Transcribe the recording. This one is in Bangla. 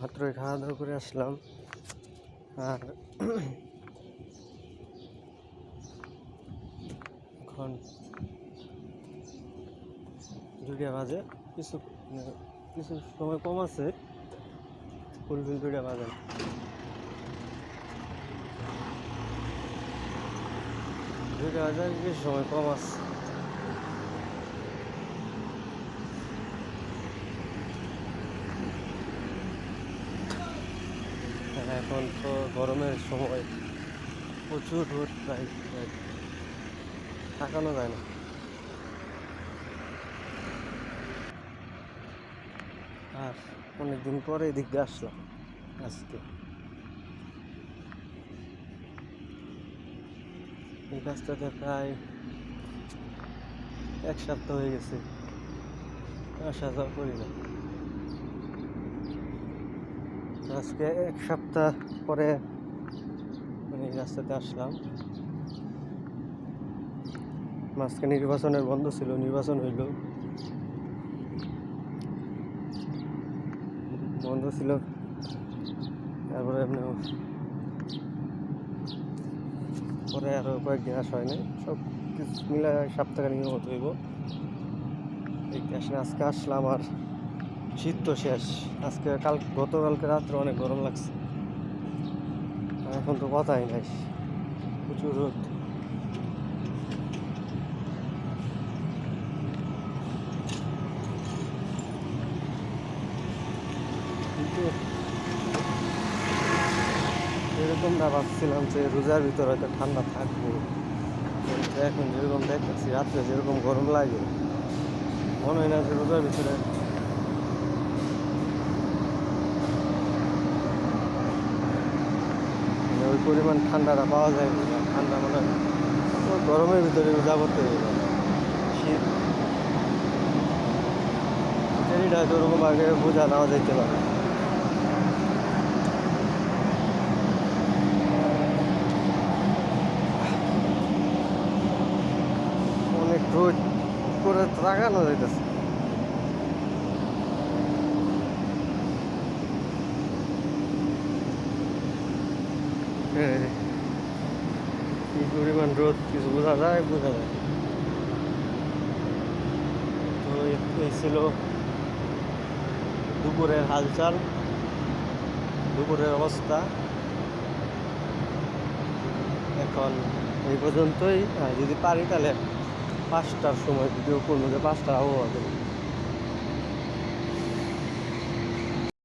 মাত্রই খাওয়া দাওয়া করে আসলাম। আর এখন 2টা বাজে, কিছু কিছু সময় কম আছে, ফুলফিল 2টা বাজে না। 2টা বাজে কিছু সময় কম আছে। এখন তো গরমের সময়, প্রচুর রোদ, প্রায় তাকানো যায় না। আর অনেকদিন পরে এদিক দিয়ে আসলাম আজকে। এই কাজটাতে প্রায় 1 সপ্তাহ হয়ে গেছে আসা যাওয়া করি না। আজকে 1 সপ্তাহ পরে মানে এই রাস্তাতে আসলাম। মাঝখানে নির্বাচনের বন্ধ ছিল, নির্বাচন হইল, বন্ধ ছিল। তারপরে এমনি পরে আরো কয়েকদিন আসা হয় নাই, সব কিছু মিলে সপ্তাহখানিকের মতো হইব। দেখতে আসলে আজকে আসলাম। আর শীত তো শেষ। আজকে গতকালকে রাত্রে অনেক গরম লাগছে, আর এখন তো কথাই নাই, প্রচুর রোদ। কিন্তু এরকম না, ভাবছিলাম যে রোজার ভিতরে হয়তো ঠান্ডা থাকবো, কিন্তু এখন যেরকম দেখতেছি রাত্রে যেরকম গরম লাগে, মনে হয় না যে রোজার ভিতরে ওই পরিমাণ ঠান্ডাটা পাওয়া যায় না। ঠান্ডা মনে হয় গরমের ভিতরে রোজা করতে হবে। শীত শীতেরটা হয়তো ওরকম আগে বোঝা নাও যাইতে পারে। অনেক রোদ করে তাকানো যাইতেছে। কি পরিমাণ রোদ কিছু বোঝা যায়। তো এই ছিল দুপুরের হালচাল, দুপুরের অবস্থা। এখন এই পর্যন্তই। যদি পারি তাহলে 5টার সময় ভিডিও করবো, যে 5টার আবহাওয়া দেবো।